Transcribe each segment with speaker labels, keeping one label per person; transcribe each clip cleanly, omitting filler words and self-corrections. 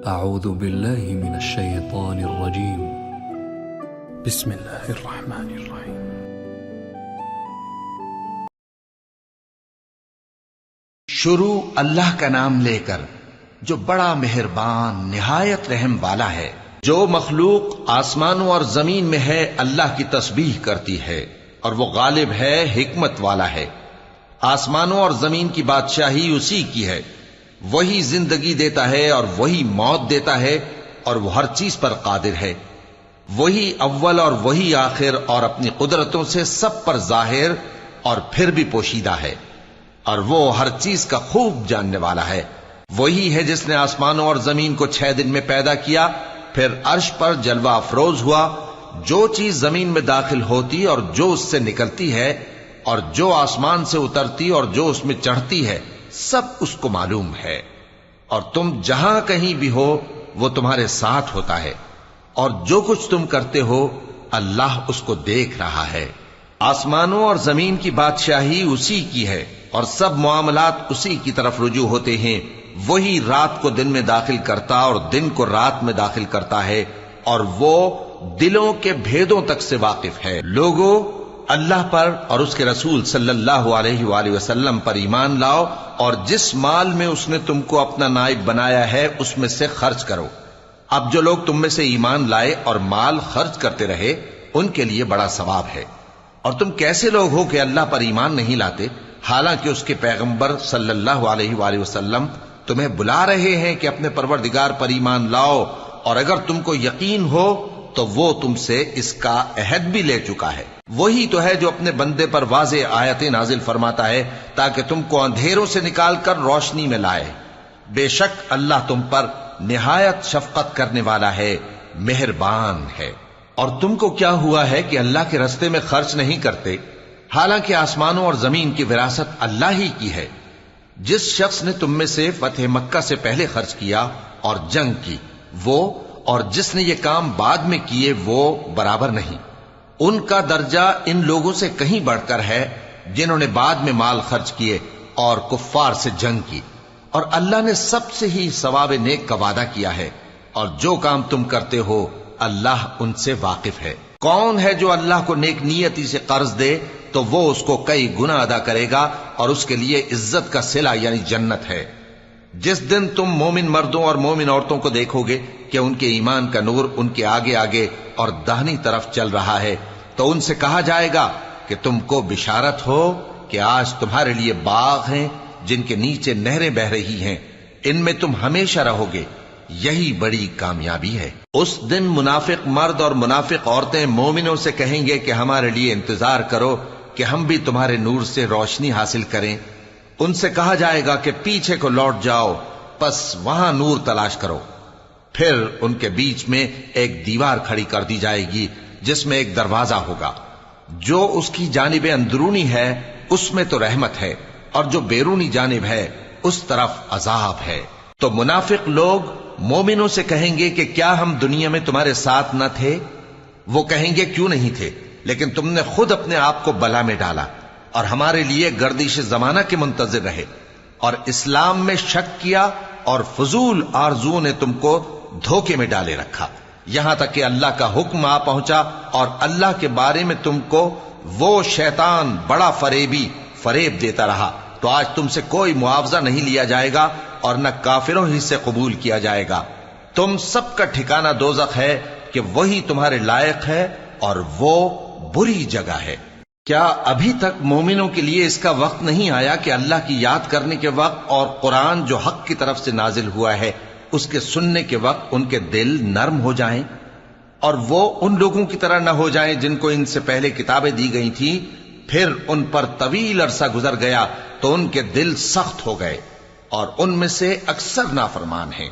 Speaker 1: أعوذ بالله من الشيطان الرجيم. بسم الله الرحمن الرحيم.
Speaker 2: شروع اللہ کا نام لے کر جو بڑا مہربان نہایت رحم والا ہے۔ جو مخلوق آسمانوں اور زمین میں ہے اللہ کی تسبیح کرتی ہے اور وہ غالب ہے، حکمت والا ہے۔ آسمانوں اور زمین کی بادشاہی اسی کی ہے، وہی زندگی دیتا ہے اور وہی موت دیتا ہے اور وہ ہر چیز پر قادر ہے۔ وہی اول اور وہی آخر اور اپنی قدرتوں سے سب پر ظاہر اور پھر بھی پوشیدہ ہے، اور وہ ہر چیز کا خوب جاننے والا ہے۔ وہی ہے جس نے آسمانوں اور زمین کو 6 دن میں پیدا کیا، پھر عرش پر جلوہ افروز ہوا۔ جو چیز زمین میں داخل ہوتی اور جو اس سے نکلتی ہے، اور جو آسمان سے اترتی اور جو اس میں چڑھتی ہے، سب اس کو معلوم ہے۔ اور تم جہاں کہیں بھی ہو وہ تمہارے ساتھ ہوتا ہے، اور جو کچھ تم کرتے ہو اللہ اس کو دیکھ رہا ہے۔ آسمانوں اور زمین کی بادشاہی اسی کی ہے، اور سب معاملات اسی کی طرف رجوع ہوتے ہیں۔ وہی رات کو دن میں داخل کرتا اور دن کو رات میں داخل کرتا ہے، اور وہ دلوں کے بھیدوں تک سے واقف ہے۔ لوگوں، اللہ پر اور اس کے رسول صلی اللہ علیہ وآلہ وسلم پر ایمان لاؤ، اور جس مال میں اس نے تم کو اپنا نائب بنایا ہے اس میں سے خرچ کرو۔ اب جو لوگ تم میں سے ایمان لائے اور مال خرچ کرتے رہے ان کے لیے بڑا ثواب ہے۔ اور تم کیسے لوگ ہو کہ اللہ پر ایمان نہیں لاتے، حالانکہ اس کے پیغمبر صلی اللہ علیہ وآلہ وسلم تمہیں بلا رہے ہیں کہ اپنے پروردگار پر ایمان لاؤ، اور اگر تم کو یقین ہو تو وہ تم سے اس کا عہد بھی لے چکا ہے۔ وہی تو ہے جو اپنے بندے پر واضح آیتیں نازل فرماتا ہے تاکہ تم کو اندھیروں سے نکال کر روشنی میں لائے۔ بے شک اللہ تم پر نہایت شفقت کرنے والا ہے، مہربان ہے۔ اور تم کو کیا ہوا ہے کہ اللہ کے رستے میں خرچ نہیں کرتے، حالانکہ آسمانوں اور زمین کی وراثت اللہ ہی کی ہے۔ جس شخص نے تم میں سے فتح مکہ سے پہلے خرچ کیا اور جنگ کی، وہ اور جس نے یہ کام بعد میں کیے وہ برابر نہیں۔ ان کا درجہ ان لوگوں سے کہیں بڑھ کر ہے جنہوں نے بعد میں مال خرچ کیے اور کفار سے جنگ کی، اور اللہ نے سب سے ہی ثواب نیک کا وعدہ کیا ہے، اور جو کام تم کرتے ہو اللہ ان سے واقف ہے۔ کون ہے جو اللہ کو نیک نیتی سے قرض دے تو وہ اس کو کئی گنا ادا کرے گا، اور اس کے لیے عزت کا صلہ یعنی جنت ہے۔ جس دن تم مومن مردوں اور مومن عورتوں کو دیکھو گے کہ ان کے ایمان کا نور ان کے آگے آگے اور داہنی طرف چل رہا ہے، تو ان سے کہا جائے گا کہ تم کو بشارت ہو کہ آج تمہارے لیے باغ ہیں جن کے نیچے نہریں بہ رہی ہیں، ان میں تم ہمیشہ رہو گے، یہی بڑی کامیابی ہے۔ اس دن منافق مرد اور منافق عورتیں مومنوں سے کہیں گے کہ ہمارے لیے انتظار کرو کہ ہم بھی تمہارے نور سے روشنی حاصل کریں۔ ان سے کہا جائے گا کہ پیچھے کو لوٹ جاؤ، پس وہاں نور تلاش کرو۔ پھر ان کے بیچ میں ایک دیوار کھڑی کر دی جائے گی جس میں ایک دروازہ ہوگا، جو اس کی جانب اندرونی ہے اس میں تو رحمت ہے، اور جو بیرونی جانب ہے اس طرف عذاب ہے۔ تو منافق لوگ مومنوں سے کہیں گے کہ کیا ہم دنیا میں تمہارے ساتھ نہ تھے؟ وہ کہیں گے کیوں نہیں تھے، لیکن تم نے خود اپنے آپ کو بلا میں ڈالا اور ہمارے لیے گردش زمانہ کے منتظر رہے، اور اسلام میں شک کیا، اور فضول آرزوؤں نے تم کو دھوکے میں ڈالے رکھا، یہاں تک کہ اللہ کا حکم آ پہنچا، اور اللہ کے بارے میں تم کو وہ شیطان بڑا فریبی فریب دیتا رہا۔ تو آج تم سے کوئی معاوضہ نہیں لیا جائے گا اور نہ کافروں ہی سے قبول کیا جائے گا۔ تم سب کا ٹھکانہ دوزخ ہے کہ وہی تمہارے لائق ہے، اور وہ بری جگہ ہے۔ کیا ابھی تک مومنوں کے لیے اس کا وقت نہیں آیا کہ اللہ کی یاد کرنے کے وقت اور قرآن جو حق کی طرف سے نازل ہوا ہے اس کے سننے کے وقت ان کے دل نرم ہو جائیں، اور وہ ان لوگوں کی طرح نہ ہو جائیں جن کو ان سے پہلے کتابیں دی گئی تھیں، پھر ان پر طویل عرصہ گزر گیا تو ان کے دل سخت ہو گئے، اور ان میں سے اکثر نافرمان ہیں۔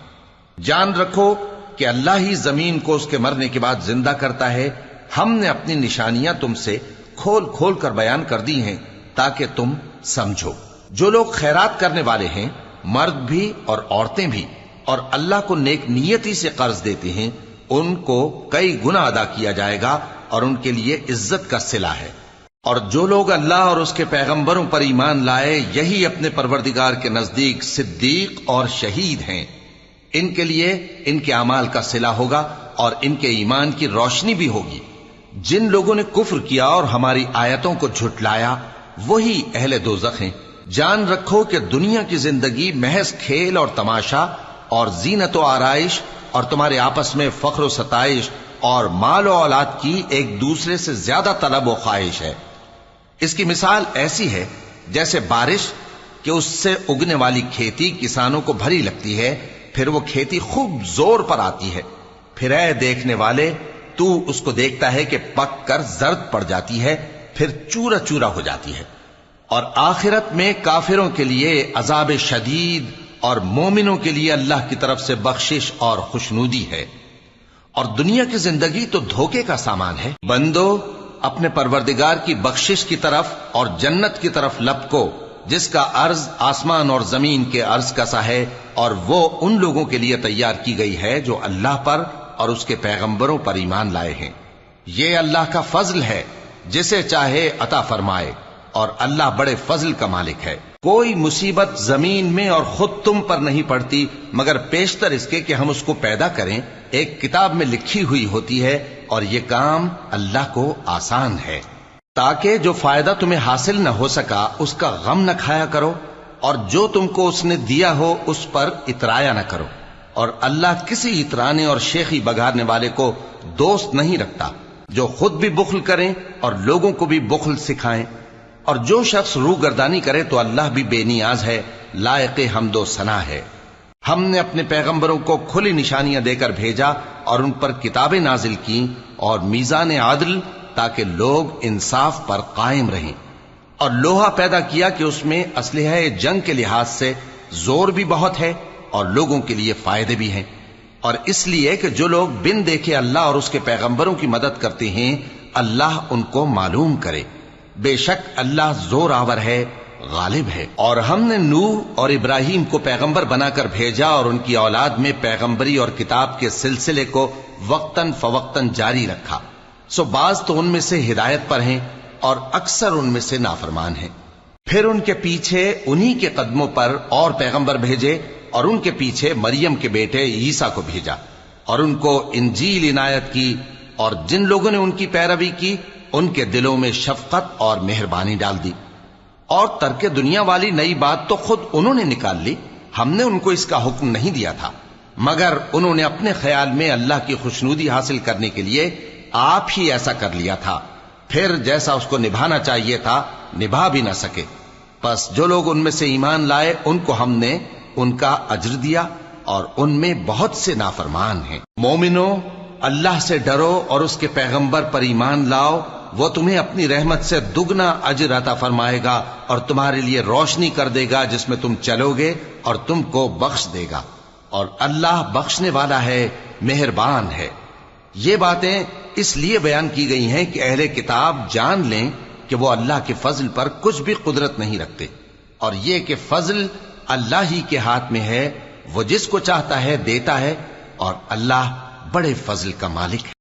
Speaker 2: جان رکھو کہ اللہ ہی زمین کو اس کے مرنے کے بعد زندہ کرتا ہے۔ ہم نے اپنی نشانیاں تم سے کھول کھول کر بیان کر دی ہیں تاکہ تم سمجھو۔ جو لوگ خیرات کرنے والے ہیں، مرد بھی اور عورتیں بھی، اور اللہ کو نیک نیتی سے قرض دیتے ہیں، ان کو کئی گنا ادا کیا جائے گا، اور ان کے لیے عزت کا صلہ ہے۔ اور جو لوگ اللہ اور اس کے پیغمبروں پر ایمان لائے، یہی اپنے پروردگار کے نزدیک صدیق اور شہید ہیں۔ ان کے لیے ان کے اعمال کا صلہ ہوگا اور ان کے ایمان کی روشنی بھی ہوگی۔ جن لوگوں نے کفر کیا اور ہماری آیتوں کو جھٹلایا وہی اہل دوزخ ہیں۔ جان رکھو کہ دنیا کی زندگی محض کھیل اور تماشا اور زینت و آرائش اور تمہارے آپس میں فخر و ستائش اور مال و اولاد کی ایک دوسرے سے زیادہ طلب و خواہش ہے۔ اس کی مثال ایسی ہے جیسے بارش کہ اس سے اگنے والی کھیتی کسانوں کو بھری لگتی ہے، پھر وہ کھیتی خوب زور پر آتی ہے، پھر اے دیکھنے والے تو اس کو دیکھتا ہے کہ پک کر زرد پڑ جاتی ہے، پھر چورا چورا ہو جاتی ہے۔ اور آخرت میں کافروں کے لیے عذاب شدید اور مومنوں کے لیے اللہ کی طرف سے بخشش اور خوشنودی ہے۔ اور دنیا کی زندگی تو دھوکے کا سامان ہے۔ بندو اپنے پروردگار کی بخشش کی طرف اور جنت کی طرف لپکو جس کا عرض آسمان اور زمین کے عرض کا سا ہے، اور وہ ان لوگوں کے لیے تیار کی گئی ہے جو اللہ پر اور اس کے پیغمبروں پر ایمان لائے ہیں۔ یہ اللہ کا فضل ہے، جسے چاہے عطا فرمائے، اور اللہ بڑے فضل کا مالک ہے۔ کوئی مصیبت زمین میں اور خود تم پر نہیں پڑتی مگر پیشتر اس کے کہ ہم اس کو پیدا کریں، ایک کتاب میں لکھی ہوئی ہوتی ہے، اور یہ کام اللہ کو آسان ہے۔ تاکہ جو فائدہ تمہیں حاصل نہ ہو سکا اس کا غم نہ کھایا کرو، اور جو تم کو اس نے دیا ہو اس پر اترایا نہ کرو۔ اور اللہ کسی اترانے اور شیخی بگاڑنے والے کو دوست نہیں رکھتا، جو خود بھی بخل کریں اور لوگوں کو بھی بخل سکھائیں۔ اور جو شخص روگردانی کرے تو اللہ بھی بے نیاز ہے، لائق حمد و ثنا ہے۔ ہم نے اپنے پیغمبروں کو کھلی نشانیاں دے کر بھیجا اور ان پر کتابیں نازل کی اور میزان عدل، تاکہ لوگ انصاف پر قائم رہیں، اور لوہا پیدا کیا کہ اس میں اسلحہ جنگ کے لحاظ سے زور بھی بہت ہے اور لوگوں کے لیے فائدے بھی ہیں، اور اس لیے کہ جو لوگ بن دیکھے اللہ اور اس کے پیغمبروں کی مدد کرتے ہیں اللہ ان کو معلوم کرے۔ بے شک اللہ زور آور ہے، غالب ہے۔ اور ہم نے نوح اور ابراہیم کو پیغمبر بنا کر بھیجا اور ان کی اولاد میں پیغمبری اور کتاب کے سلسلے کو وقتاً فوقتاً جاری رکھا، سو بعض تو ان میں سے ہدایت پر ہیں اور اکثر ان میں سے نافرمان ہیں۔ پھر ان کے پیچھے انہی کے قدموں پر اور پیغمبر بھیجے، اور ان کے پیچھے مریم کے بیٹے عیسیٰ کو بھیجا، اور ان کو انجیل عنایت کی، اور جن لوگوں نے ان کی پیروی کی ان کے دلوں میں شفقت اور مہربانی ڈال دی۔ اور ترک دنیا والی نئی بات تو خود انہوں نے نکال لی، ہم نے ان کو اس کا حکم نہیں دیا تھا، مگر انہوں نے اپنے خیال میں اللہ کی خوشنودی حاصل کرنے کے لیے آپ ہی ایسا کر لیا تھا، پھر جیسا اس کو نبھانا چاہیے تھا نبھا بھی نہ سکے۔ پس جو لوگ ان میں سے ایمان لائے ان کو ہم نے ان کا اجر دیا، اور ان میں بہت سے نافرمان ہیں۔ مومنو اللہ سے ڈرو اور اس کے پیغمبر پر ایمان لاؤ، وہ تمہیں اپنی رحمت سے دگنا اجر عطا فرمائے گا اور تمہارے لیے روشنی کر دے گا جس میں تم چلو گے، اور تم کو بخش دے گا، اور اللہ بخشنے والا ہے، مہربان ہے۔ یہ باتیں اس لیے بیان کی گئی ہیں کہ اہل کتاب جان لیں کہ وہ اللہ کے فضل پر کچھ بھی قدرت نہیں رکھتے، اور یہ کہ فضل اللہ ہی کے ہاتھ میں ہے، وہ جس کو چاہتا ہے دیتا ہے، اور اللہ بڑے فضل کا مالک ہے۔